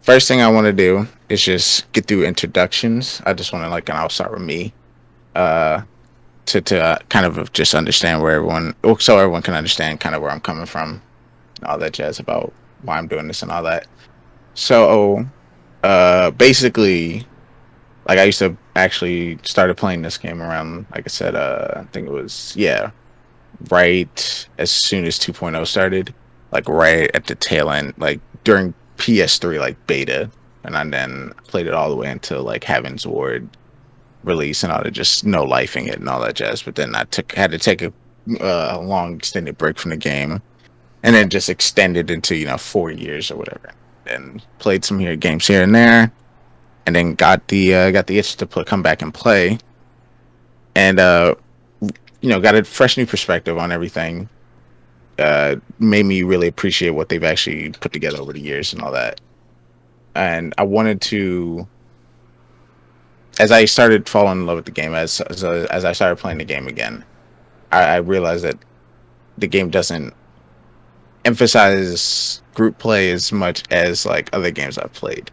first thing I want to do is just get through introductions. I just want to like, and I'll start with me. Uh, to kind of just understand where everyone, so everyone can understand kind of where I'm coming from, and all that jazz about why I'm doing this and all that. So, basically, like I used to actually started playing this game around, like I said, I think it was right as soon as 2.0 started, like right at the tail end, like during PS3 like beta, and I then played it all the way until like Heaven's Ward release and all that, just no lifing it and all that jazz. But then I took had to take a long extended break from the game, and then just extended into 4 years or whatever, and played some games here and there, and then got the itch to come back and play, and got a fresh new perspective on everything. Made me really appreciate what they've actually put together over the years and all that. And I wanted to, as I started falling in love with the game, as I started playing the game again, I realized that the game doesn't emphasize group play as much as like other games I've played,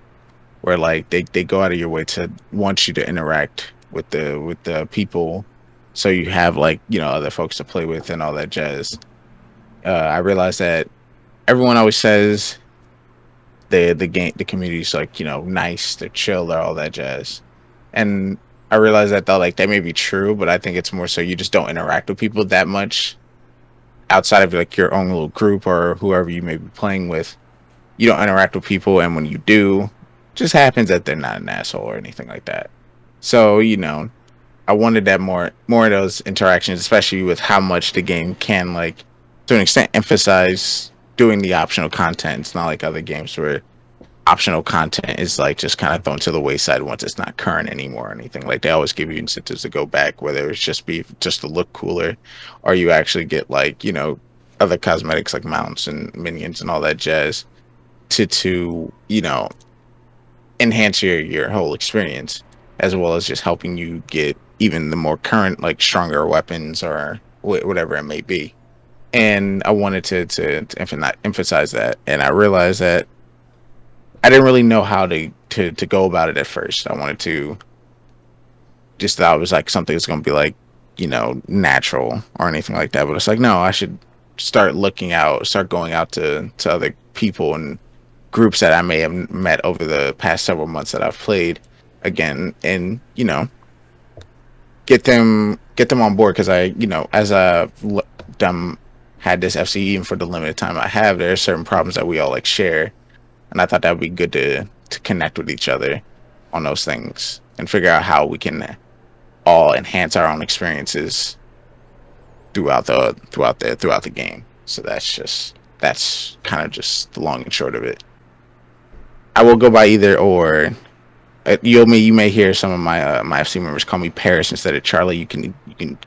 where like they go out of your way to want you to interact with the people, so you have like other folks to play with and all that jazz. I realized that everyone always says the community's like nice, they're chill, they're all that jazz, and I realized that though like that may be true, but I think it's more so you just don't interact with people that much outside of like your own little group or whoever you may be playing with. You don't interact with people, and when you do, it just happens that they're not an asshole or anything like that. So I wanted that more of those interactions, especially with how much the game can like to an extent emphasize doing the optional content. It's not like other games where optional content is like just kind of thrown to the wayside once it's not current anymore or anything. Like they always give you incentives to go back, whether it's just to look cooler, or you actually get like other cosmetics like mounts and minions and all that jazz to enhance your whole experience, as well as just helping you get even the more current like stronger weapons or whatever it may be. And I wanted to emphasize that, and I realized that I didn't really know how to go about it at first. I wanted to just thought it was like something that's going to be like natural or anything like that, but it's like no, I should start going out to other people and groups that I may have met over the past several months that I've played again, and get them on board, because as I've done had this FCE, and for the limited time I have, there are certain problems that we all like share, and I thought that would be good to connect with each other on those things and figure out how we can all enhance our own experiences throughout the game. So that's kind of just the long and short of it. I will go by either or. You may hear some of my FC members call me Paris instead of Charlie. You can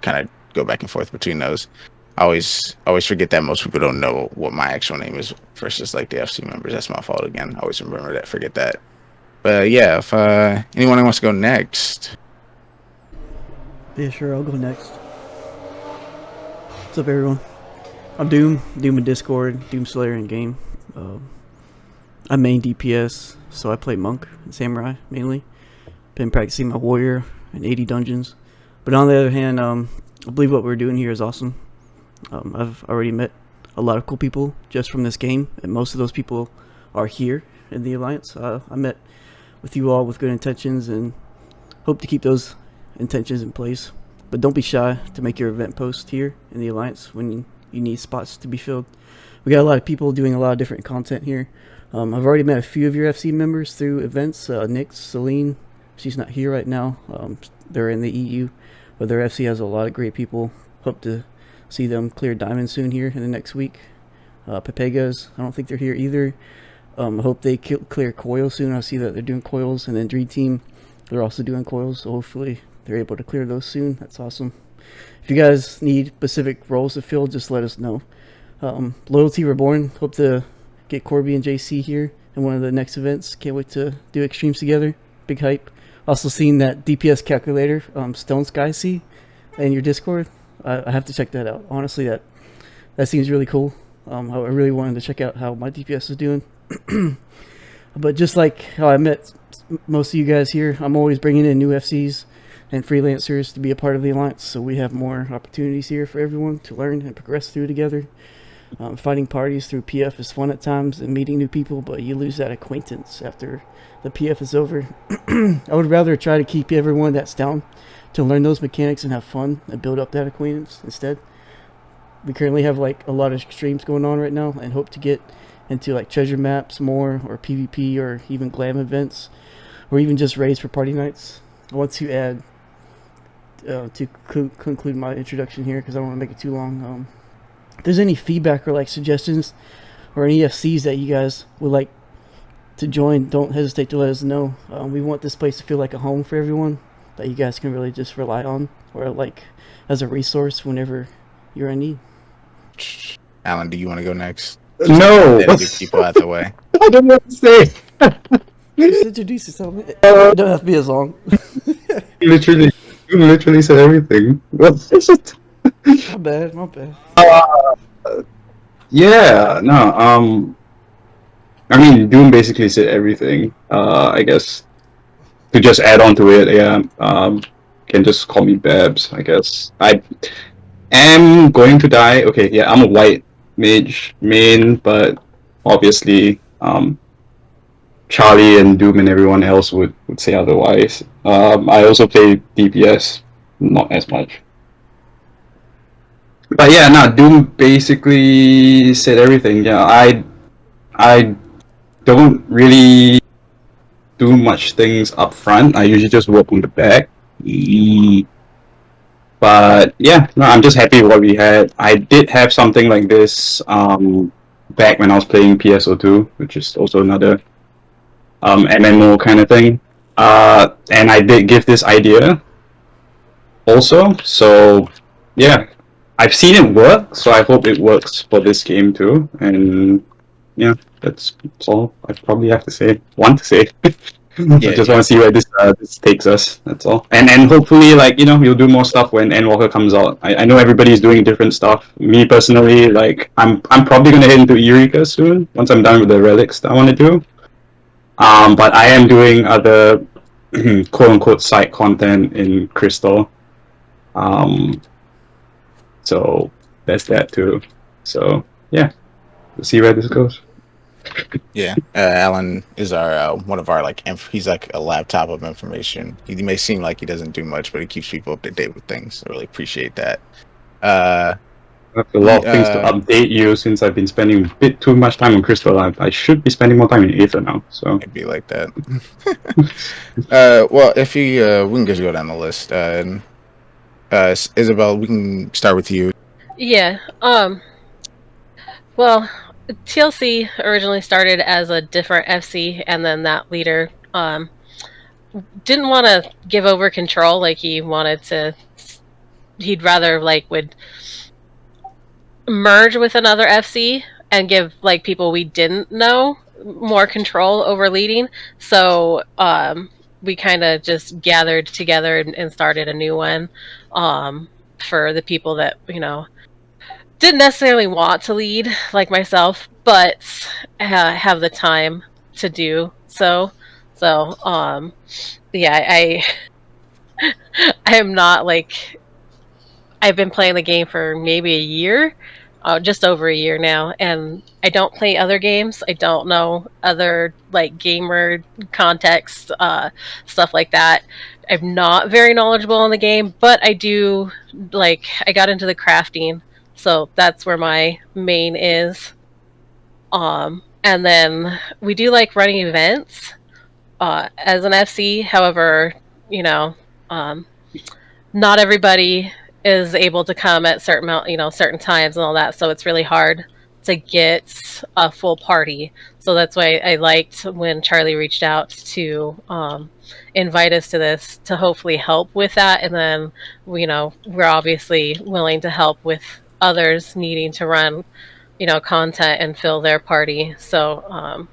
kind of go back and forth between those. I always forget that most people don't know what my actual name is versus like the FC members. That's my fault again. I always remember that, forget that. But yeah, if anyone wants to go next. Yeah, sure, I'll go next. What's up, everyone? I'm Doom in Discord, Doom Slayer in game. I main DPS, so I play Monk and Samurai mainly. Been practicing my Warrior in 80 dungeons. But on the other hand, I believe what we're doing here is awesome. I've already met a lot of cool people just from this game, and most of those people are here in the Alliance. I met with you all with good intentions and hope to keep those intentions in place. But don't be shy to make your event post here in the Alliance when you need spots to be filled. We got a lot of people doing a lot of different content here. I've already met a few of your FC members through events. Nick, Celine, she's not here right now. They're in the EU, but their FC has a lot of great people. Hope to see them clear diamond soon here in the next week. Pepegas, I don't think they're here either. I hope they clear coil soon. I see that they're doing coils, and then Dream Team, they're also doing coils, so hopefully they're able to clear those soon. That's awesome. If you guys need specific roles to fill, just let us know. Loyalty Reborn, hope to get Corby and JC here in one of the next events. Can't wait to do extremes together. Big hype. Also seen that DPS calculator, Stone Sky see in your Discord. I have to check that out. Honestly, that seems really cool. I really wanted to check out how my DPS is doing. But just like how I met most of you guys here, I'm always bringing in new FCs and freelancers to be a part of the alliance, so we have more opportunities here for everyone to learn and progress through together. Fighting parties through PF is fun at times and meeting new people, but you lose that acquaintance after the PF is over. I would rather try to keep everyone that's down to learn those mechanics and have fun and build up that acquaintance instead. We currently have like a lot of streams going on right now and hope to get into like treasure maps more, or PvP, or even glam events, or even just raids for party nights. I want to add to conclude my introduction here because I don't want to make it too long. If there's any feedback or like suggestions or any FCs that you guys would like to join, don't hesitate to let us know. We want this place to feel like a home for everyone that you guys can really just rely on, or like as a resource whenever you're in need. Alan, do you want to go next? Just No, to get people out the way. I don't know what to say. Just introduce yourself. It don't have to be as long. literally, you literally said everything. What is it? My bad, my bad. Yeah, no. I mean, Doom basically said everything. I guess to just add on to it, yeah. Can just call me Babs. I guess I am going to die. Okay, yeah, I'm a white mage main, but obviously, Charlie and Doom and everyone else would say otherwise. I also play DPS, not as much. But yeah, no, Doom basically said everything. Yeah, I don't really do much things up front. I usually just work on the back. But yeah, no, I'm just happy with what we had. I did have something like this back when I was playing PSO2, which is also another MMO kind of thing. And I did give this idea also. So yeah, I've seen it work, so I hope it works for this game too. And yeah, that's all I probably have to say. Want to say. I just want to see where this takes us. That's all. And hopefully, like, you know, we'll do more stuff when Endwalker comes out. I know everybody's doing different stuff. Me personally, like, I'm probably gonna head into Eureka soon once I'm done with the relics that I want to do. But I am doing other quote unquote side content in Crystal. So there's that too. So yeah, we'll see where this goes. Yeah, Alan is our one of our like he's like a laptop of information. He may seem like he doesn't do much, but he keeps people up to date with things. I really appreciate that. I have a lot of things to update you since I've been spending a bit too much time on Crystal. I should be spending more time in Aether now. So it'd be like that. Well, if you we can just go down the list. Isabel, we can start with you. Yeah. Well, TLC originally started as a different FC, and then that leader didn't want to give over control. Like, he wanted to. He'd rather would merge with another FC and give like people we didn't know more control over leading. So we kind of just gathered together and started a new one for the people that didn't necessarily want to lead like myself, but have the time to do so. So yeah, I I am not like. I've been playing the game for maybe a year, just over a year now, and I don't play other games. I don't know other like gamer context, stuff like that. I'm not very knowledgeable in the game, but I do I got into the crafting, so that's where my main is. And then we do like running events as an FC. However, not everybody is able to come at certain times and all that, so it's really hard to get a full party. So that's why I liked when Charlie reached out to invite us to this to hopefully help with that. And then we're obviously willing to help with others needing to run content and fill their party. So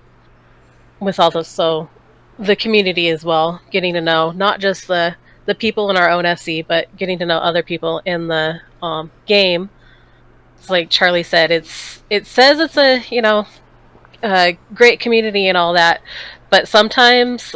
with all those, so the community as well, getting to know not just the people in our own FC, but getting to know other people in the game. It's like Charlie said, it says it's a great community and all that. But sometimes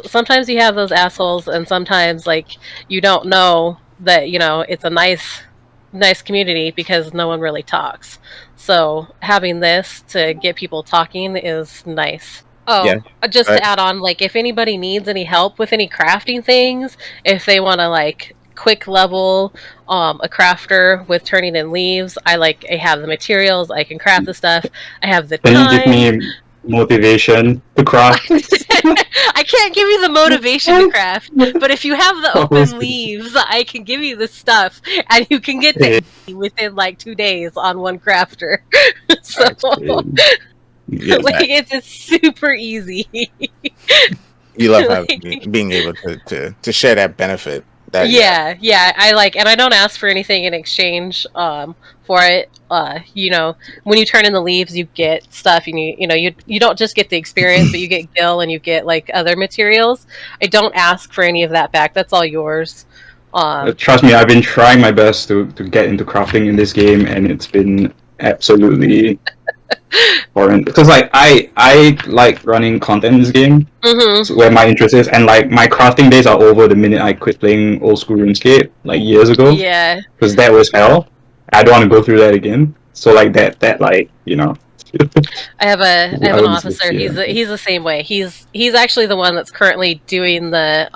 you have those assholes, and sometimes like you don't know that it's a nice community because no one really talks. So having this to get people talking is nice. Yeah. Oh, just Right. to add on, like if anybody needs any help with any crafting things, if they want to like quick level a crafter with turning in leaves, I have the materials, I can craft the stuff, I have the Can you give time. me motivation to craft? I can't give you the motivation to craft, but if you have the open leaves, I can give you the stuff, and you can get the within like 2 days on one crafter. So, Yeah, like, it's super easy. you love Like, being able to share that benefit. That yeah, and I don't ask for anything in exchange for it. When you turn in the leaves, you get stuff. You don't just get the experience, but you get gil and you get like other materials. I don't ask for any of that back. That's all yours. Trust me, I've been trying my best to get into crafting in this game, and it's been absolutely foreign. Because like I like running content in this game, Mm-hmm. where my interest is, and like my crafting days are over the minute I quit playing old school RuneScape like years ago, Yeah, because that was hell. I don't want to go through that again. So like that like I have I an would say, officer. yeah. He's the same way. He's actually the one that's currently doing the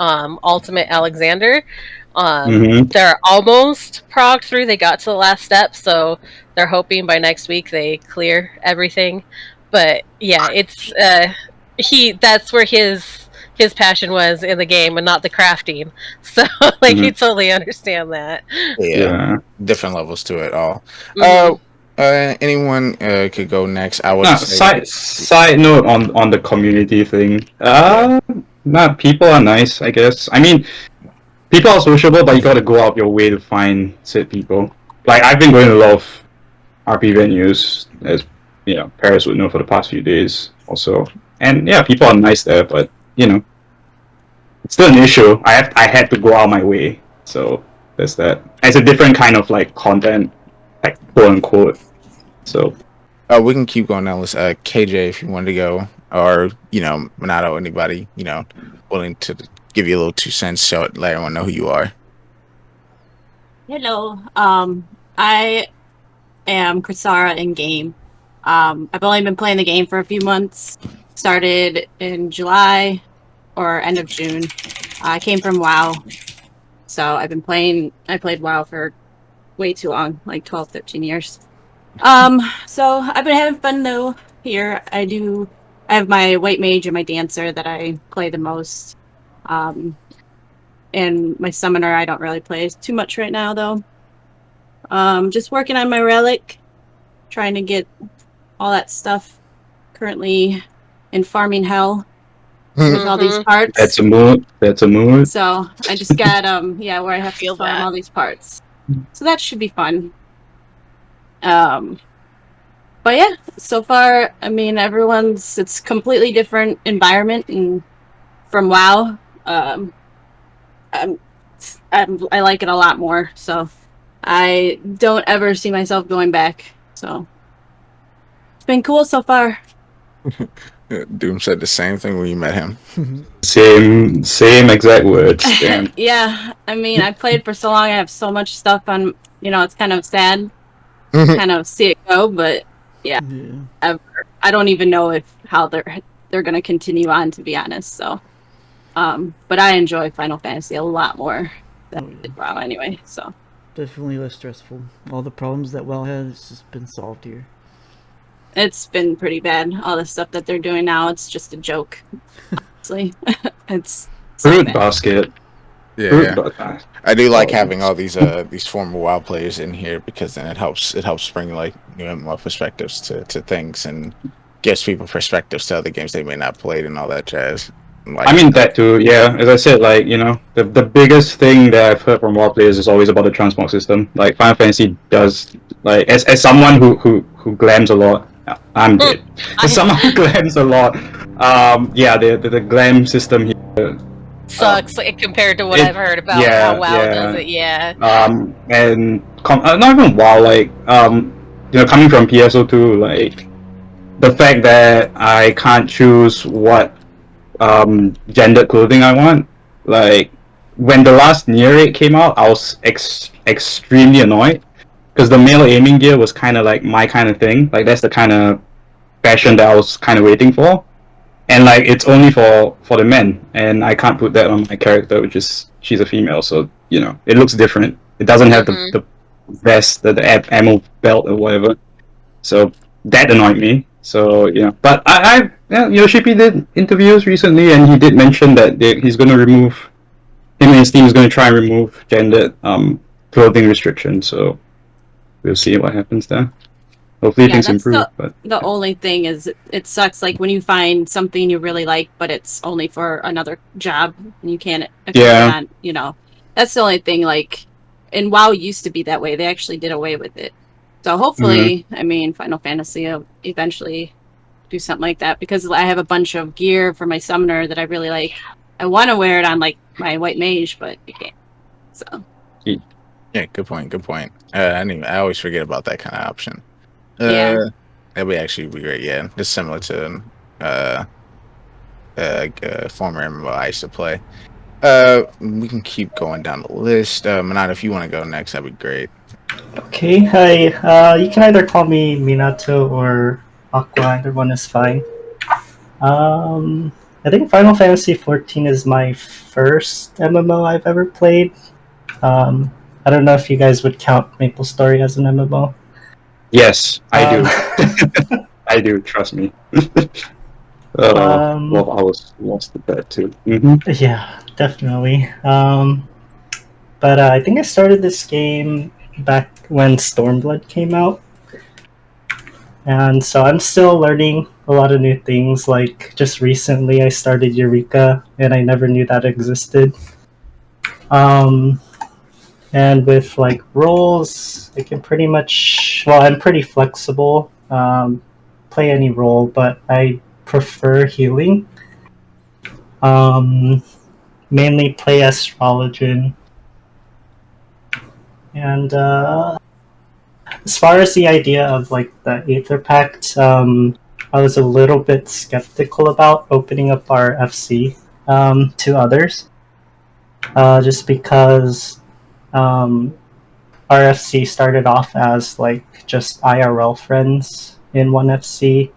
ultimate Alexander. Mm-hmm. They're almost progged through. They got to the last step, so they're hoping by next week they clear everything. But yeah, it's that's where his passion was in the game and not the crafting. So like Mm-hmm. he totally understand that. Yeah. different levels to it all. Mhm. Anyone could go next. I would No, say, side note on the community thing. yeah. People are nice, I guess. I mean, people are sociable, but you gotta go out your way to find said people. Like I've been going to a lot of RP venues, as Paris would know for the past few days also. And yeah, people are nice there, but it's still an issue. I had to go out my way. So there's that. It's a different kind of like content, like quote unquote. So We can keep going down. Let's KJ, if you want to go, or Minato, anybody willing to give you a little 2 cents, let everyone know who you are. Hello. I am Krisara in game. I've only been playing the game for a few months. Started in July or end of June. I came from WoW. So I've been playing. I played WoW for way too long, like 12, 13 years. So I've been having fun though here. I have my white mage and my dancer that I play the most. And my summoner I don't really play too much right now though. Just working on my relic, trying to get all that stuff. Currently in farming hell with all these parts. that's a mood. That's a mood. So I just got where I have to Feel farm that. all these parts. So that should be fun. But yeah, so far, I mean, it's completely different environment and from WoW. I like it a lot more, so I don't ever see myself going back. So it's been cool so far. Doom said the same thing when you met him. Same exact words. Damn. Yeah, I mean, I played for so long. I have so much stuff on. It's kind of sad, kind of see it go. But yeah. I don't even know how they're gonna continue on. To be honest, so. But I enjoy Final Fantasy a lot more than WoW anyway. So. Definitely less stressful. All the problems that WoW has just been solved here. It's been pretty bad. All the stuff that they're doing now, it's just a joke. Honestly, it's Fruit bad. basket. Yeah. I do like having all these former WoW players in here because then it helps bring like new and more perspectives to things and gives people perspectives to other games they may not played and all that jazz. I mean that too, yeah. As I said, like, the biggest thing that I've heard from WoW players is always about the transmog system. Like Final Fantasy does, like, as someone who glams a lot, I'm dead. As someone who glams a lot, the glam system here sucks compared to what I've heard about how WoW does it. Yeah. And not even WoW, like coming from PSO2, like the fact that I can't choose what gendered clothing I want. Like when the last Near Raid came out, I was extremely annoyed because the male aiming gear was kind of like my kind of thing. Like that's the kind of fashion that I was kind of waiting for, and like it's only for the men, and I can't put that on my character, which is she's a female, so you know it looks different. It doesn't have Mhm. the vest, the ammo belt or whatever. So that annoyed me. So yeah, but Yoshipi did interviews recently, and he did mention that he's going to remove him and his team is going to try and remove gendered clothing restrictions. So we'll see what happens there. Hopefully Yeah, things that's improve. But the only thing is it sucks like when you find something you really like, but it's only for another job and you can't equip it yeah, on. That's the only thing. Like, and WoW used to be that way. They actually did away with it. So hopefully, I mean, Final Fantasy will eventually do something like that because I have a bunch of gear for my summoner that I really like. I want to wear it on like my white mage, but you can't. So Yeah, good point. Good point. I always forget about that kind of option. yeah. That would actually be great. Yeah, just similar to uh, former MMO I used to play. We can keep going down the list. Manat, if you want to go next, that'd be great. Okay, hi. You can either call me Minato or Aqua. Either one is fine. I think Final Fantasy XIV is my first MMO I've ever played. I don't know if you guys would count MapleStory as an MMO. yes, I do. Um, I do. Trust me. um, Well, I was lost at that too. Mm-hmm. yeah, definitely. But I think I started this game back when Stormblood came out. And so I'm still learning a lot of new things. Like just recently, I started Eureka, and I never knew that existed. Um, and with like roles, I can pretty much. Well, I'm pretty flexible. Play any role, but I prefer healing. Um, Mainly play Astrologian, and as far as the idea of like the Aether Pact, I was a little bit skeptical about opening up our FC to others, just because our FC started off as like just IRL friends in one FC,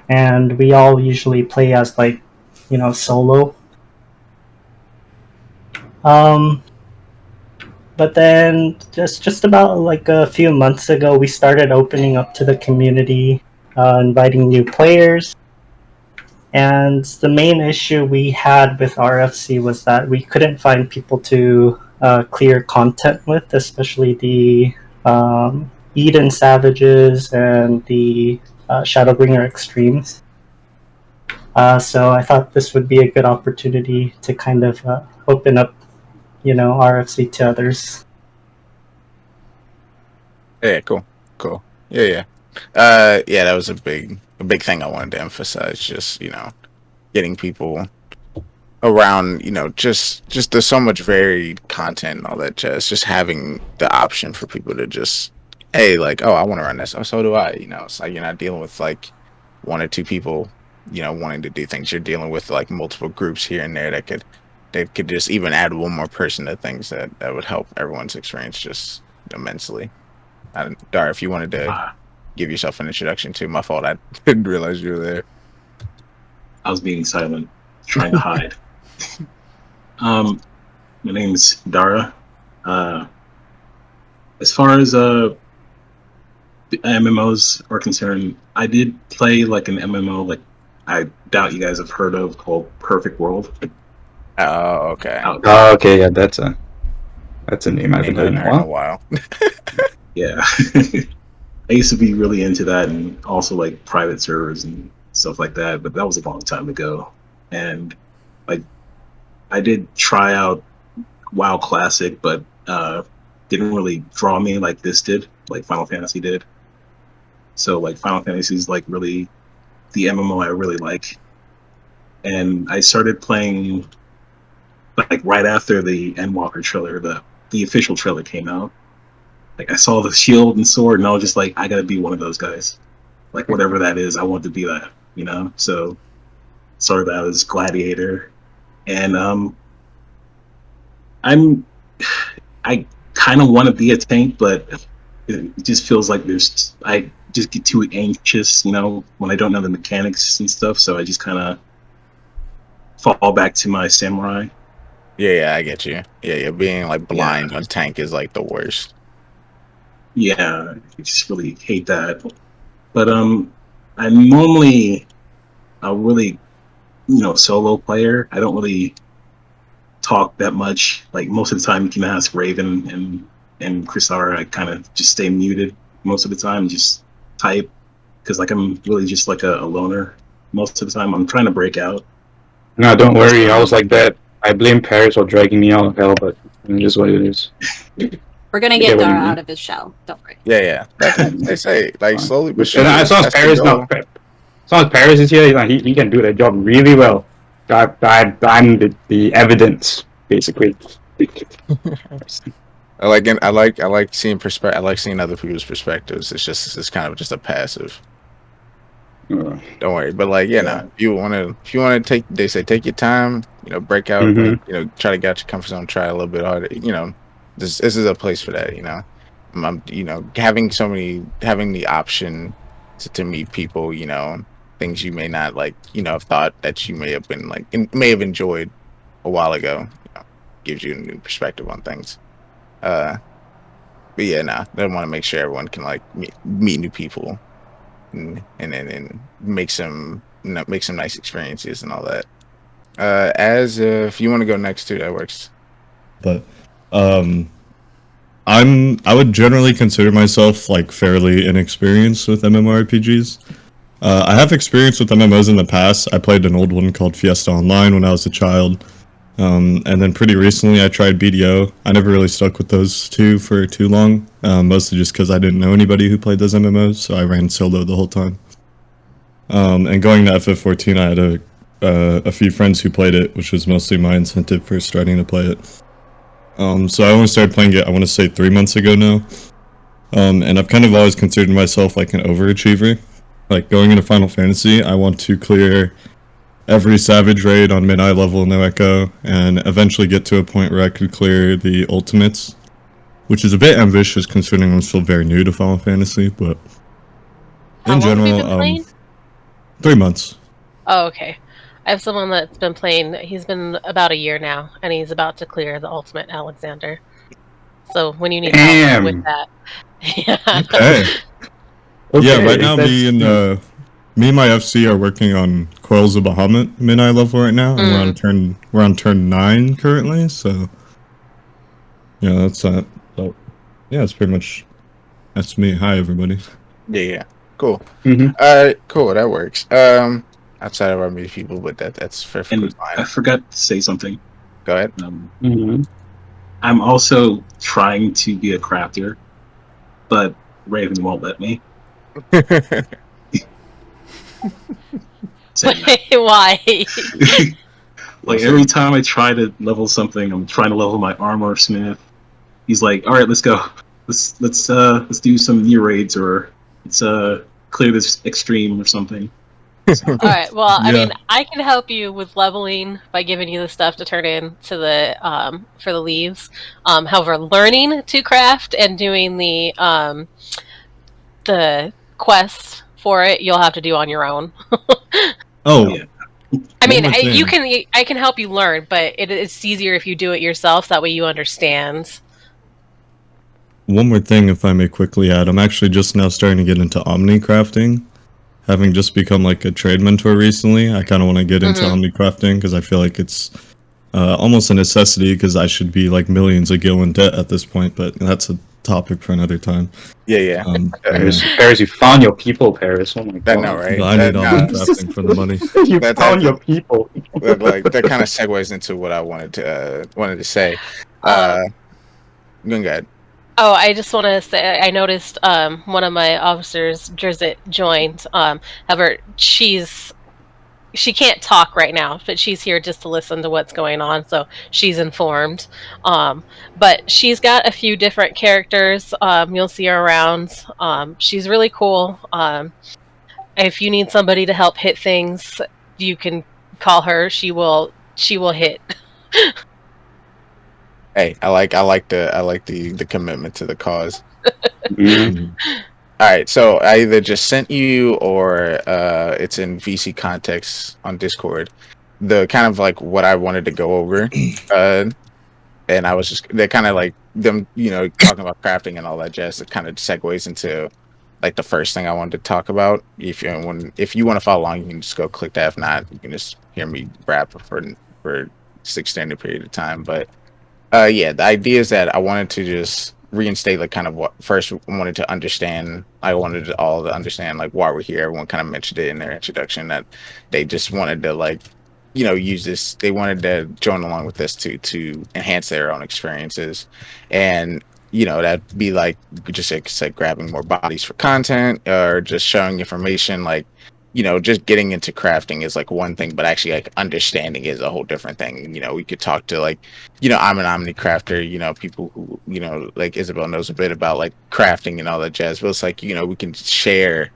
and we all usually play as like solo. Um, but then just about like a few months ago, we started opening up to the community, inviting new players. And the main issue we had with RFC was that we couldn't find people to clear content with, especially the Eden Savages and the Shadowbringer Extremes. So I thought this would be a good opportunity to kind of open up, RFC to others. Yeah, cool, cool. Yeah. Yeah, that was a big thing I wanted to emphasize. Just getting people around. Just there's so much varied content and all that jazz. Just having the option for people to just, hey, like, oh, I want to run this. Oh, so do I. It's like you're not dealing with like one or two people, wanting to do things. You're dealing with like multiple groups here and there that could just even add one more person to things that would help everyone's experience just immensely. Dar, if you wanted to give yourself an introduction too, my fault. I didn't realize you were there. I was being silent, trying to hide. My name is Dara. As far as the MMOs are concerned, I did play like an MMO, like I doubt you guys have heard of, called Perfect World. Oh, okay. Oh, okay, yeah, that's a name I haven't Ain't heard in a while. Yeah. I used to be really into that, and also like private servers and stuff like that, but that was a long time ago. And like I did try out WoW Classic, but didn't really draw me like this did, like Final Fantasy did. So like Final Fantasy is like really the MMO I really like. And I started playing like right after the Endwalker trailer, the official trailer came out. Like I saw the shield and sword, and I was just like, I gotta be one of those guys. like whatever that is. I want to be that, So started out as gladiator, and I kind of want to be a tank, but it just feels like I just get too anxious, when I don't know the mechanics and stuff. So I just kind of fall back to my samurai. Yeah, I get you. Yeah, being like blind Yeah. on tank is like the worst. Yeah, I just really hate that. But I'm normally a really solo player. I don't really talk that much. Like most of the time, you can ask Raven and Chrisara. I kind of just stay muted most of the time, just type because like I'm really just like a loner most of the time. I'm trying to break out. No, don't worry. I was like that. I blame Paris for dragging me out of hell, but it is what it is. We're gonna I get get what you Dara mean. out of his shell. Don't worry. Yeah. That's what they say. Like slowly but And surely. as long as That's the Paris goal. as long as Paris is here, he can do that job really well. I'm the evidence, basically. I like seeing I like seeing other people's perspectives. It's kind of just a passive. Don't worry, but like Yeah. if you want to take, they say take your time, break out, like try to get out your comfort zone, try a little bit harder. This is a place for that. Having the option to meet people, things you may not like, have thought that you may have been like may have enjoyed a while ago, gives you a new perspective on things. But yeah, they want to make sure everyone can like meet new people and make some nice experiences and all that. As if you want to go next too, that works. But I would generally consider myself like fairly inexperienced with MMORPGs. I have experience with MMOs in the past. I played an old one called Fiesta Online when I was a child. And then pretty recently I tried BDO. I never really stuck with those two for too long, mostly just because I didn't know anybody who played those MMOs, so I ran solo the whole time. And going to FF14, I had a few friends who played it, which was mostly my incentive for starting to play it. So I only started playing it, I want to say 3 months ago now. And I've kind of always considered myself like an overachiever. Like going into Final Fantasy, I want to clear every Savage raid on mid-eye level, no echo, and eventually get to a point where I could clear the ultimates, which is a bit ambitious considering I'm still very new to Final Fantasy, but How in long have you general, been playing? 3 months. Oh, okay. I have someone that's been playing. He's been about a year now, and he's about to clear the ultimate Alexander. So when you need help with that, yeah. Okay. Yeah, right now me and my FC are working on Coils of Bahamut mid-eye level right now, and we're on turn 9 currently, so yeah, that's that. So yeah, it's pretty much that's me. Hi everybody. Yeah. Cool. Cool, that works. Outside of our meet people, but that's perfectly fine. I forgot to say something. Go ahead. I'm also trying to be a crafter, but Raven won't let me. Why? Like every time I try to level something, I'm trying to level my armor smith. He's like, "All right, let's go. Let's do some new raids, or let's clear this extreme or something." All right. Well, I mean, I can help you with leveling by giving you the stuff to turn in to the for the leaves. However, learning to craft and doing the quests for it, you'll have to do on your own. Oh. Yeah. I mean, I can help you learn, but it's easier if you do it yourself. That way, you understand. One more thing, if I may quickly add, I'm actually just now starting to get into Omni crafting. Having just become like a trade mentor recently, I kind of want to get into Omni crafting because I feel like it's almost a necessity because I should be like millions of gil in debt at this point, but that's a topic for another time. Yeah. Paris, you found your people, Paris. Oh my god. I know, right? I need Omni crafting for the money. You found your people. Like that kind of segues into what I wanted to say. Going ahead. Oh, I just want to say I noticed one of my officers, Drizzt, joined. However, she can't talk right now, but she's here just to listen to what's going on, so she's informed. But she's got a few different characters. You'll see her around. She's really cool. if you need somebody to help hit things, you can call her. She will hit. Hey, I like the commitment to the cause. Mhm. All right, so I either just sent you or it's in VC context on Discord. The kind of like what I wanted to go over, uh, and I was just they're kind of like them, talking about crafting and all that jazz. It kind of segues into like the first thing I wanted to talk about. If you want to follow along, you can just go click that. If not, you can just hear me rap for this extended period of time. But yeah, the idea is that I wanted to just reinstate like kind of what first I wanted to understand. I wanted to all to understand like why we're here. Everyone kind of mentioned it in their introduction that they just wanted to like, use this. They wanted to join along with this to enhance their own experiences, and that'd be like just like, say, grabbing more bodies for content or just showing information like just getting into crafting is like one thing, but actually like understanding is a whole different thing. We could talk to like I'm an omni crafter, people who, like Isabel knows a bit about like crafting and all that jazz. But it's like, we can share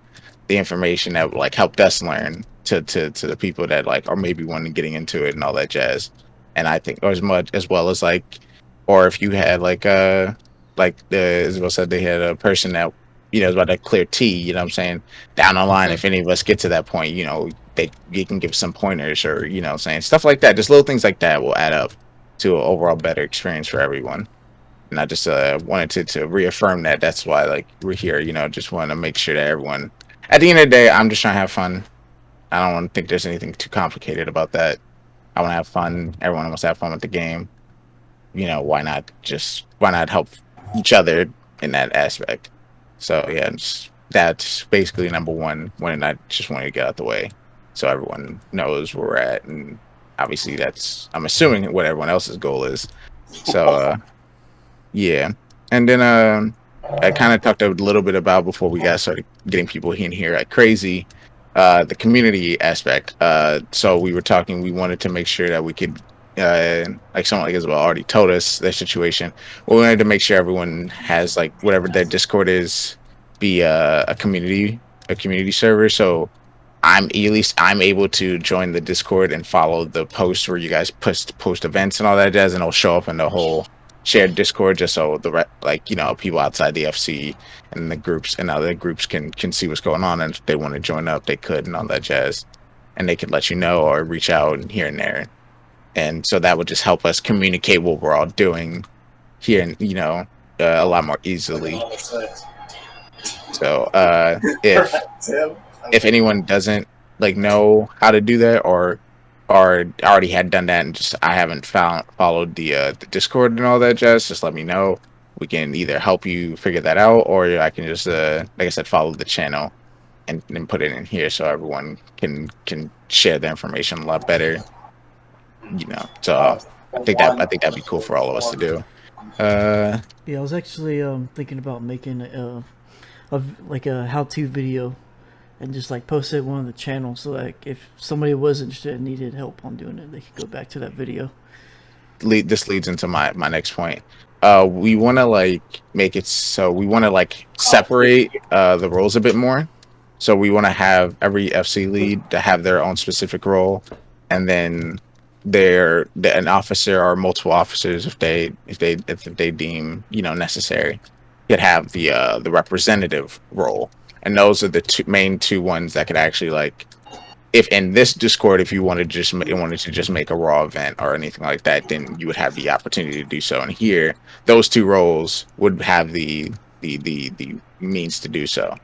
the information that like helped us learn to the people that like are maybe wanting getting into it and all that jazz. And I think or as much as well as like or if you had like the Isabel said they had a person that is about to clear tea, what I'm saying, down the line, if any of us get to that point, you can give some pointers or saying stuff like that. Just little things like that will add up to an overall better experience for everyone. And I just wanted to reaffirm that. That's why like we're here. Just want to make sure that everyone. At the end of the day, I'm just trying to have fun. I don't want to think there's anything too complicated about that. I want to have fun. Everyone wants to have fun with the game. Why not help each other in that aspect? So yeah, that's basically number one. When I just wanted to get out the way, so everyone knows where we're at, and obviously that's I'm assuming what everyone else's goal is. So yeah, and then I kind of talked a little bit about before we got started getting people in here like crazy, the community aspect. So we were talking. We wanted to make sure that we could, like someone like Isabel already told us their situation. We wanted to make sure everyone has like whatever their Discord is, be a community server. So at least I'm able to join the Discord and follow the posts where you guys post events and all that jazz, and it'll show up in the whole shared Discord just so like people outside the FC and the groups and other groups can see what's going on, and if they want to join up they could and all that jazz, and they could let you know or reach out and here and there, and so that would just help us communicate what we're all doing here and a lot more easily. So if anyone doesn't like know how to do that or already had done that and just I haven't followed the Discord and all that jazz, just let me know. We can either help you figure that out or I can just like I said, follow the channel and put it in here so everyone can share the information a lot better. So I think that'd be cool for all of us to do. Yeah, I was actually thinking about making like a how-to video and just like post it on one of the channels, so like if somebody was interested and needed help on doing it, they could go back to that video. This leads into my next point. We want to like make it so we want to like separate the roles a bit more. So we want to have every FC lead to have their own specific role, and then an officer or multiple officers if they deem necessary could have the representative role, and those are the main two ones that could actually like if in this Discord, if you wanted to just make a raw event or anything like that, then you would have the opportunity to do so. And here, those two roles would have the means to do so.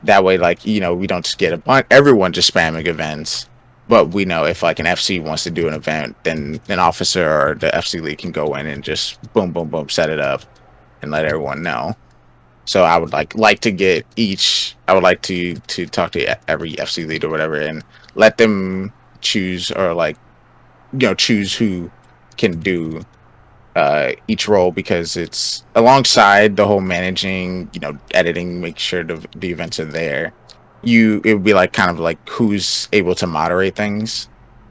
That way, like we don't just get everyone just spamming events. But we know if like an FC wants to do an event, then an officer or the FC lead can go in and just boom, boom, boom, set it up and let everyone know. So I would like to get each. I would like to talk to every FC lead or whatever, and let them choose or like choose who can do each role, because it's alongside the whole managing, editing, make sure the events are there. It would be like kind of like who's able to moderate things.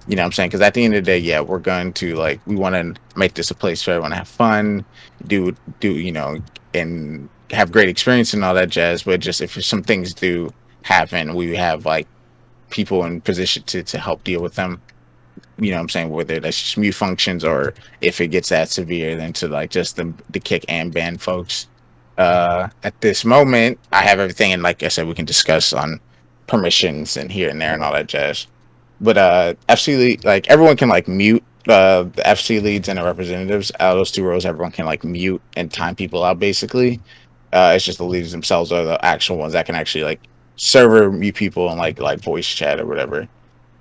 You know what I'm saying? Because at the end of the day, yeah, we're going to like we want to make this a place for everyone to have fun, do and have great experience and all that jazz. But just if some things do happen, we have like people in position to help deal with them. You know what I'm saying? Whether that's just mute functions or if it gets that severe, then to like just the kick and ban folks. At this moment, I have everything, and like I said, we can discuss on permissions and here and there and all that jazz. But FC lead, like everyone can like mute the FC leads and the representatives out of those two rows. Everyone can like mute and time people out basically. It's just the leaders themselves are the actual ones that can actually like server mute people and like voice chat or whatever,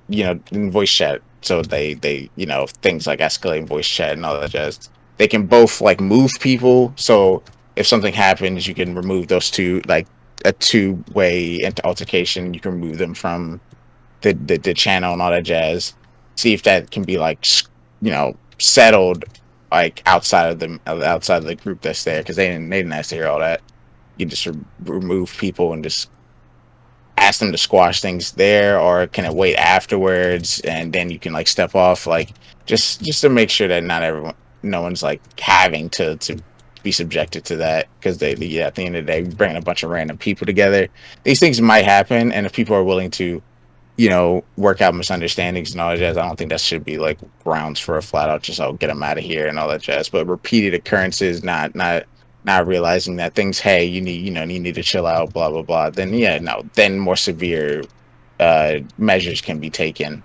you know, in voice chat. So they you know, things like escalating voice chat and all that jazz. They can both like move people. So if something happens, you can remove those two, like a two-way altercation. You can remove them from the channel and all that jazz. See if that can be like, you know, settled like outside of the group that's there, because they didn't ask to hear all that. You just remove people and just ask them to squash things there, or can it wait afterwards and then you can like step off, like just to make sure that no one's like having to be subjected to that, because yeah, at the end of the day, bringing a bunch of random people together, these things might happen, and if people are willing to, you know, work out misunderstandings and all that jazz, I don't think that should be like grounds for a flat out just, oh, get them out of here and all that jazz. But repeated occurrences, not realizing that things, hey, you need to chill out, blah blah blah, then yeah, no, then more severe measures can be taken,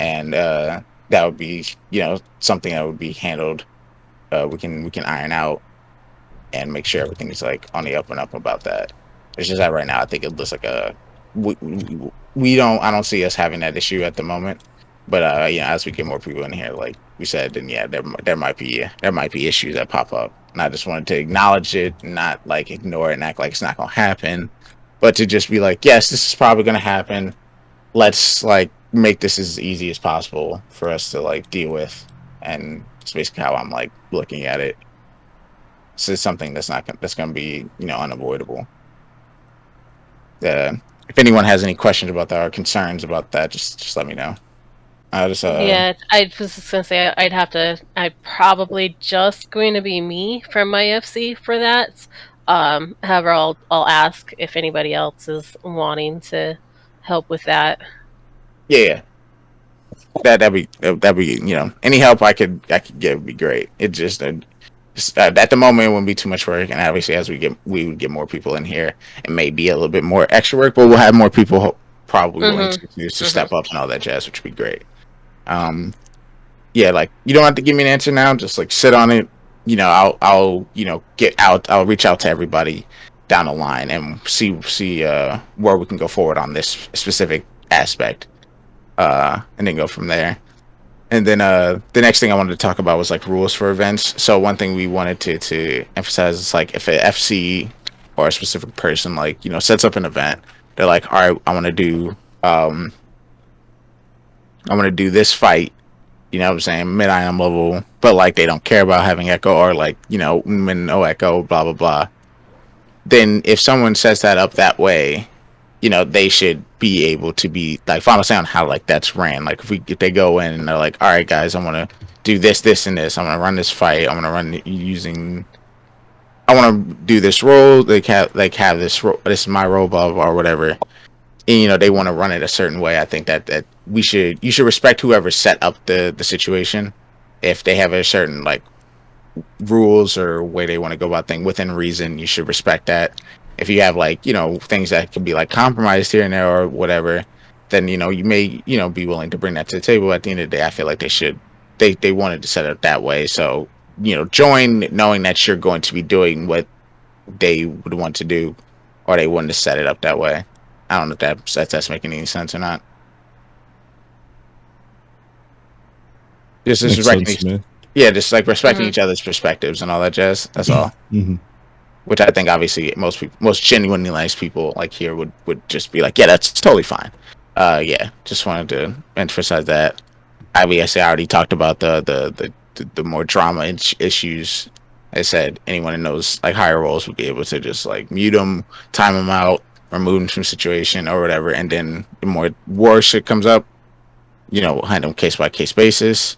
and that would be, you know, something that would be handled. We can iron out and make sure everything's like on the up and up about that. It's just that right now, I think it looks like we don't I don't see us having that issue at the moment. But you know, as we get more people in here, like we said, then yeah, there might be issues that pop up. And I just wanted to acknowledge it, not like ignore it and act like it's not gonna happen, but to just be like, yes, this is probably gonna happen. Let's like make this as easy as possible for us to like deal with, and it's basically how I'm like looking at it. So it's something that's gonna be, you know, unavoidable. If anyone has any questions about that or concerns about that, just let me know. I just Yeah, I was just gonna say I'd probably just going to be me from my FC for that. However, I'll ask if anybody else is wanting to help with that. yeah, that'd be, you know, any help I could get would be great. It just at the moment it wouldn't be too much work, and obviously as we would get more people in here, it may be a little bit more extra work, but we'll have more people probably willing to step up and all that jazz, which would be great. Um, yeah, like you don't have to give me an answer now. Just like sit on it. You know, I'll you know, get out. I'll reach out to everybody down the line and see where we can go forward on this specific aspect, and then go from there. And then the next thing I wanted to talk about was like rules for events. So one thing we wanted to emphasize is like if a FC or a specific person, like, you know, sets up an event, they're like, all right, I want to do this fight, you know what I'm saying, mid IM level, but like they don't care about having echo, or like, you know, no echo, blah blah blah. Then if someone sets that up that way, you know, they should be able to be like final say on how like that's ran. Like if they go in and they're like, all right guys, I want to do this and this, I'm gonna run this fight, I'm gonna run using, I want to do this role, have this role, this is my role, blah blah, blah, or whatever, and you know they want to run it a certain way. I think that you should respect whoever set up the situation. If they have a certain like rules or way they want to go about things within reason, you should respect that. If you have like, you know, things that can be like compromised here and there or whatever, then you know you may, you know, be willing to bring that to the table. At the end of the day, I feel like they wanted to set it that way, so you know, join knowing that you're going to be doing what they would want to do, or they wanted to set it up that way. I don't know if that's making any sense or not. Just Makes respecting sense to me. yeah, just like respecting each other's perspectives and all that jazz. That's all. Mhm. Which I think obviously most genuinely nice people like here would just be like, yeah, that's totally fine. Yeah, just wanted to emphasize that. Obviously, I already talked about the more drama issues. I said anyone in those like higher roles would be able to just like mute them, time them out, remove them from situation or whatever, and then the more war shit comes up, you know, we'll handle them case by case basis.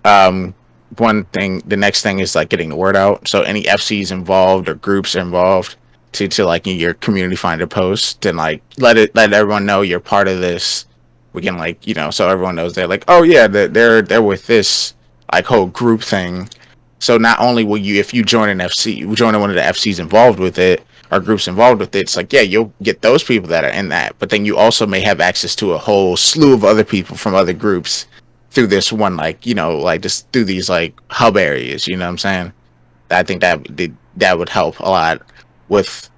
Um, the next thing is like getting the word out. So any FCs involved or groups involved, to like your community finder post and like let everyone know you're part of this. We can like so everyone knows they're like, oh yeah, they're with this like whole group thing. So not only will you, if you join an FC, you join one of the FCs involved with it or groups involved with it, it's like, yeah, you'll get those people that are in that, but then you also may have access to a whole slew of other people from other groups through this one, like like just through these like hub areas. You know what I'm saying? I think that would help a lot with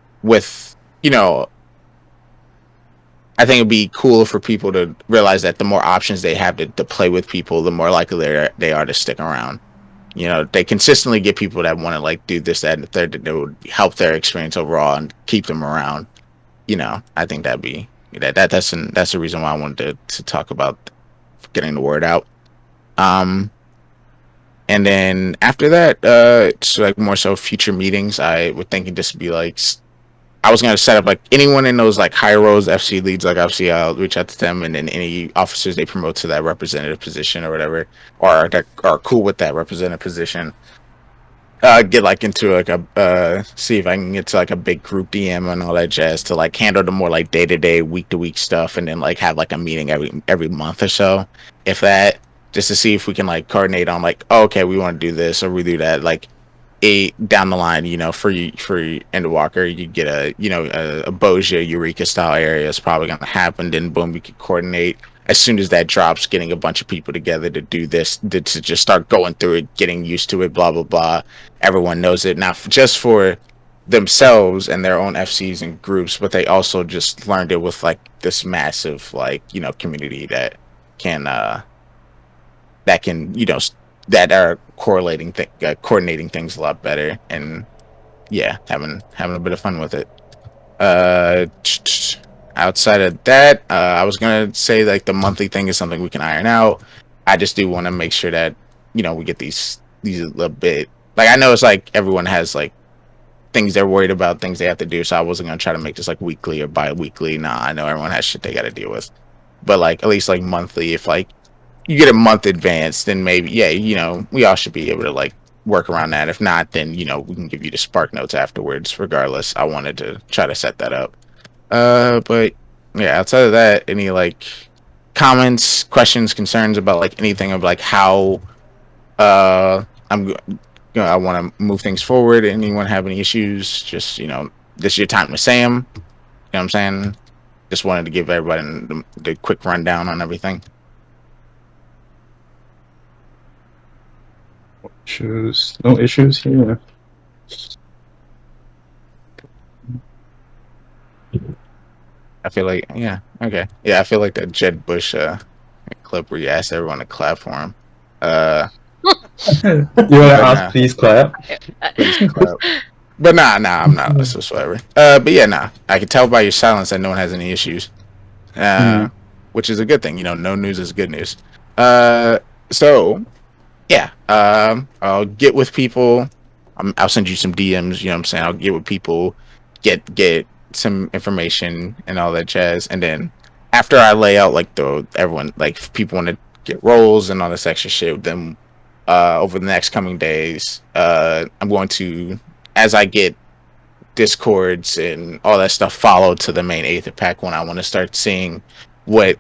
I think it'd be cool for people to realize that the more options they have to play with people, the more likely they are to stick around. They consistently get people that want to like do this, that, and the third, that would help their experience overall and keep them around. I think that's the reason why I wanted to talk about getting the word out. And then after that, it's like more so future meetings. I would think this would be like, I was gonna set up like anyone in those like higher roles, FC leads, like obviously I'll reach out to them, and then any officers they promote to that representative position or whatever, or that are cool with that representative position. Get like into like a see if I can get to like a big group DM and all that jazz to like handle the more like day to day, week to week stuff, and then like have like a meeting every month or so, if that, just to see if we can like coordinate on like, oh, okay, we want to do this or we do that, like down the line, for Endwalker, you get a Bosia Eureka style area is probably gonna happen. Then boom, we could coordinate as soon as that drops, getting a bunch of people together to do this, to just start going through it, getting used to it, blah blah blah. Everyone knows it now, just for themselves and their own FCs and groups, but they also just learned it with like this massive like community that can that are coordinating things a lot better, and yeah, having a bit of fun with it. Outside of that, I was gonna say like the monthly thing is something we can iron out. I just do want to make sure that we get these a little bit, like, I know it's like everyone has like things they're worried about, things they have to do, so I wasn't gonna try to make this like weekly or bi-weekly. Nah, I know everyone has shit they gotta deal with, but like at least like monthly, if like you get a month advance, then maybe, yeah, we all should be able to like work around that. If not, then we can give you the spark notes afterwards. Regardless, I wanted to try to set that up. But yeah, outside of that, any like comments, questions, concerns about like anything of like how I want to move things forward? Anyone have any issues? Just this is your time to say them. You know what I'm saying? Just wanted to give everybody the quick rundown on everything. No issues here. I feel like, yeah, okay, yeah, I feel like that Jed Bush clip where you asked everyone to clap for him. You want to ask, please clap? Please clap. But nah, I'm not whatsoever. But yeah, nah, I can tell by your silence that no one has any issues, which is a good thing. No news is good news. So yeah, I'll get with people. I'll send you some DMs. You know what I'm saying? I'll get with people, get some information and all that jazz, and then after I lay out like everyone, like if people want to get roles and all this extra shit, then over the next coming days, I'm going to, as I get discords and all that stuff followed to the main Aether Pack one, I want to start seeing what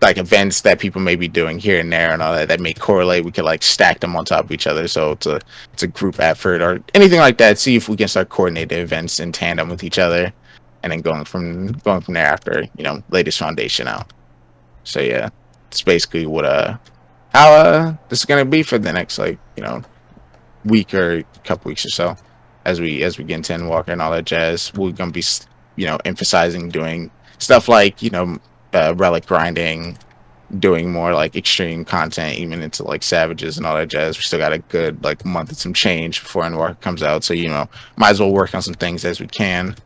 like events that people may be doing here and there and all that may correlate. We could like stack them on top of each other, so it's a group effort or anything like that. See if we can start coordinating events in tandem with each other, and then going from there after latest foundation out. So yeah, it's basically what how this is gonna be for the next like week or couple weeks or so, as we get into Endwalker and all that jazz. We're gonna be emphasizing doing stuff like relic grinding, doing more like extreme content, even into like savages and all that jazz. We still got a good like month and some change before Endwalker comes out, so might as well work on some things as we can.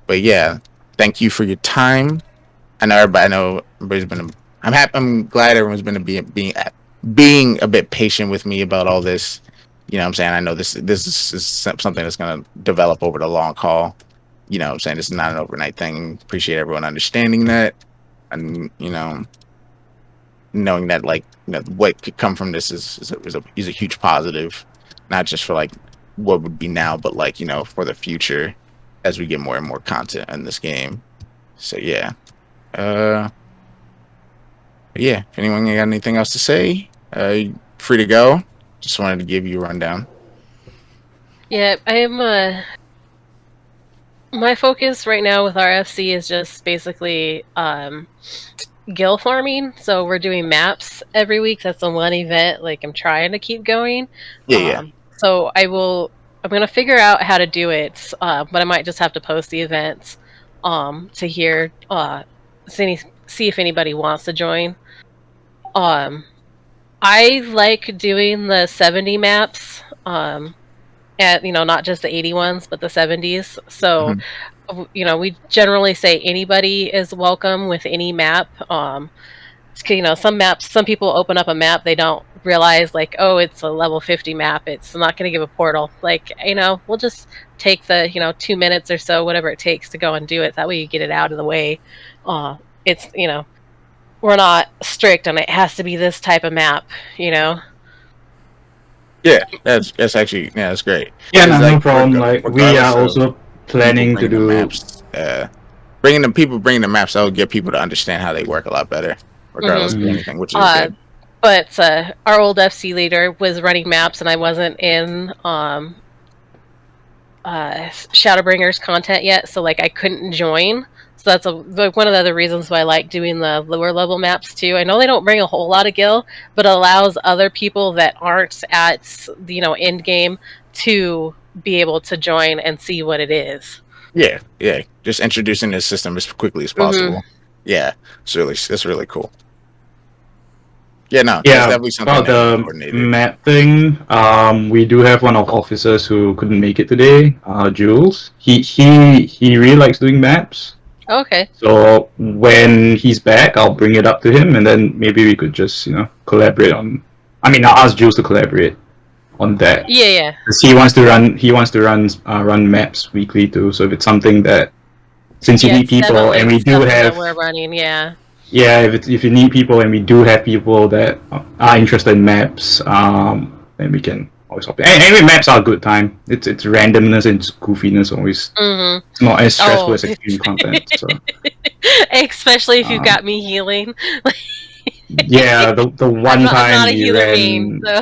But yeah, thank you for your time. I know everybody's been I'm glad everyone's been being a bit patient with me about all this. You know what I'm saying? I know this is something that's going to develop over the long haul. You know what I'm saying? This is not an overnight thing. Appreciate everyone understanding that. And, knowing that, like, what could come from this is a huge positive. Not just for, like, what would be now, but, like, for the future as we get more and more content in this game. So yeah. Yeah, if anyone got anything else to say, free to go. Just wanted to give you a rundown. Yeah, I am. My focus right now with RFC is just basically gil farming. So we're doing maps every week. That's the one event. Like I'm trying to keep going. Yeah. So I'm gonna figure out how to do it, but I might just have to post the events to hear see if anybody wants to join. I like doing the 70 maps. At not just the 80 ones, but the 70s. So Mhm. we generally say anybody is welcome with any map. Some people open up a map, they don't realize like, oh, it's a level 50 map. It's not going to give a portal. Like, we'll just take the 2 minutes or so, whatever it takes to go and do it. That way you get it out of the way. It's we're not strict on it has to be this type of map. Yeah, that's actually that's great. Yeah, It's no like problem. Like we regardless are of also people planning to bringing the do. maps, bringing the maps, that'll get people to understand how they work a lot better, regardless of Mhm. anything, which is good. But our old FC leader was running maps, and I wasn't in Shadowbringers content yet, so like I couldn't join. So that's one of the other reasons why I like doing the lower level maps too. I know they don't bring a whole lot of gil, but it allows other people that aren't at end game to be able to join and see what it is. Yeah, just introducing the system as quickly as possible. Yeah, it's really cool. Yeah, no, that's Yeah, definitely something about that we the coordinated. map thing, we do have one of officers who couldn't make it today, Jules. He really likes doing maps. Okay. So when he's back, I'll bring it up to him, and then maybe we could just collaborate on. I mean, I'll ask Jules to collaborate on that. Yeah. Because he wants to run maps weekly too. So if it's something that, since you need It's people, and definitely we do something have, that we're running. Yeah. yeah, if you need people, and we do have people that are interested in maps, then we can always help. And anyway, maps are a good time. It's randomness and goofiness always. Mm-hmm. It's not as stressful as extreme content. So especially if you've got me healing. yeah, the one I'm time not a we healer ran main, so.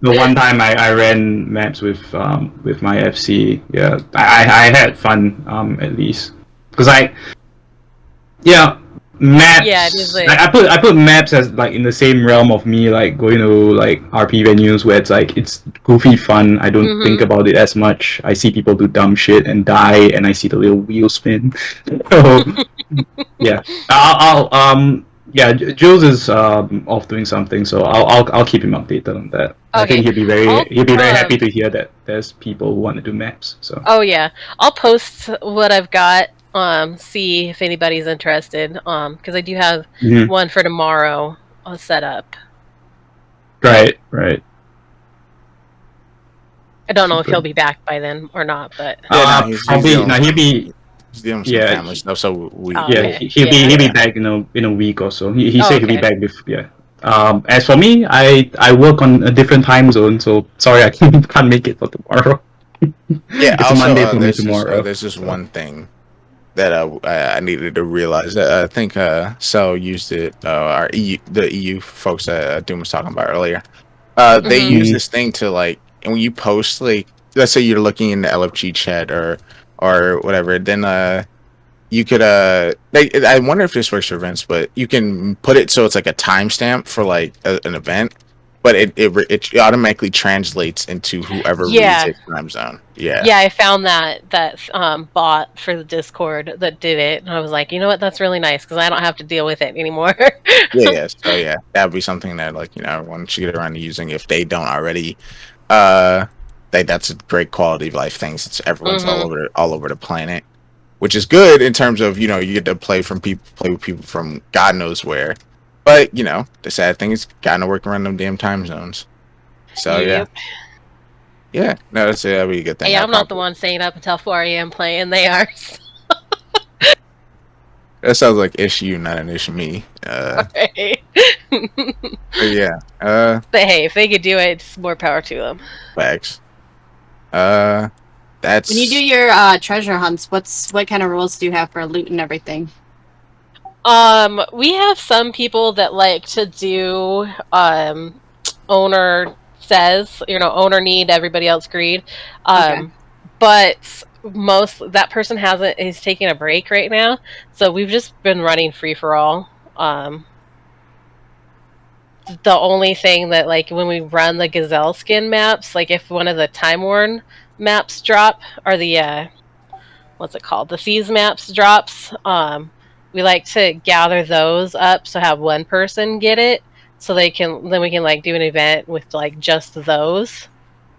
the one time I ran maps with my FC, yeah, I had fun at least because maps. Yeah, it is I put maps as like in the same realm of me like going to like RP venues where it's goofy fun. I don't think about it as much. I see people do dumb shit and die, and I see the little wheel spin. So yeah, Jules is off doing something, so I'll keep him updated on that. I think Okay. he'll be very happy to hear that there's people who want to do maps. So Oh yeah, I'll post what I've got. See if anybody's interested. Because I do have one for tomorrow set up. Right. I don't know if he'll be back by then or not, but Yeah, no, he's probably dealing he'll be. He's dealing with some family stuff, so we. okay. He'll be back in a week or so. He said he'll be okay. back with As for me, I work on a different time zone, so sorry I can't make it for tomorrow. Yeah, it's also, a Monday for me tomorrow. There's just one thing that I needed to realize. I think Cell used it. The EU folks that Doom was talking about earlier. They use this thing to like, and when you post like, let's say you're looking in the LFG chat or whatever, then you could I wonder if this works for events, but you can put it so it's like a timestamp for like an event, but it automatically translates into whoever reads it time zone. Yeah, I found that bot for the Discord that did it, and I was like, you know what, that's really nice because I don't have to deal with it anymore. So yeah, that'd be something that like everyone should get around to using if they don't already. That's a great quality of life thing since everyone's all over the planet, which is good in terms of you get to play with people from God knows where, but the sad thing is gotta work around them damn time zones. So yeah, no, that's it. That'd be a good thing. Hey, I'm not the one staying up until 4 a.m. playing. They are. That sounds like issue, not an issue me. Okay. Yeah. But hey, if they could do it, it's more power to them. Facts. That's When you do your treasure hunts, what kind of rules do you have for loot and everything? We have some people that like to do owner says, owner need, everybody else greed. Okay. But that person hasn't is taking a break right now, so we've just been running free for all. The only thing that, like, when we run the gazelle skin maps, like if one of the time worn maps drop, or the what's it called, the seas maps drops, we like to gather those up, so have one person get it, so we can like do an event with like just those.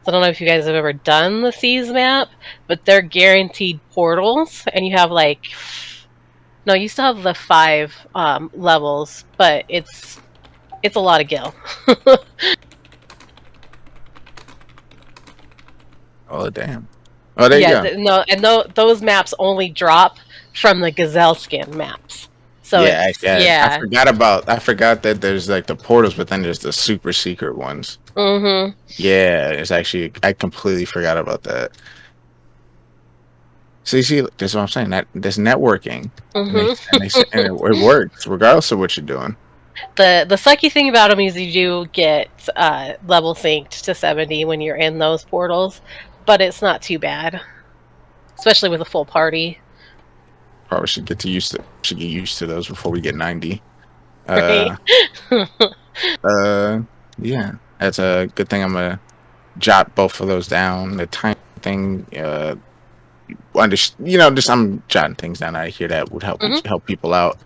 So I don't know if you guys have ever done the seas map, but they're guaranteed portals, and you have like, no, you still have the 5 levels, but it's a lot of gil. oh damn. Oh, there you Yeah, go. no, and those maps only drop from the gazelle skin maps. So Yeah, it's, yeah. yeah. I forgot that there's like the portals, but then there's the super secret ones. Mm-hmm. Yeah, it's actually I completely forgot about that. So you see, that's what I'm saying. That there's networking, and Mm-hmm. it works regardless of what you're doing. The sucky thing about them is you do get level synced to 70 when you're in those portals, but it's not too bad, especially with a full party. Probably should get used to those before we get 90. Right? Uh, yeah, that's a good thing. I'm gonna jot both of those down. The time thing, just I'm jotting things down. I hear that would Hmm. help people out.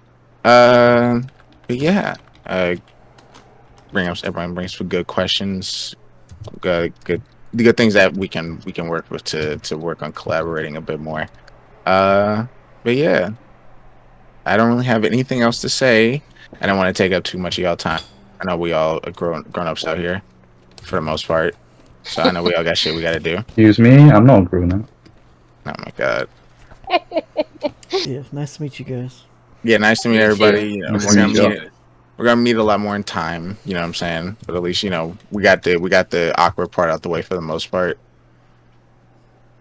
Uh, but yeah, uh, everyone brings some good questions, the good things that we can work with to work on collaborating a bit more. Uh, but yeah, I don't really have anything else to say. I don't want to take up too much of y'all time. I know we all are grown ups out here for the most part, so I know we all got shit we got to do. Excuse me, I'm not grown up. Oh my god. Yeah, nice to meet you guys. Yeah, nice to meet You everybody. too. You know, Nice to meet you. we're gonna meet a lot more in time. You know what I'm saying? But at least we got the awkward part out the way for the most part.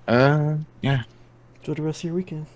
Yeah. Enjoy the rest of your weekend.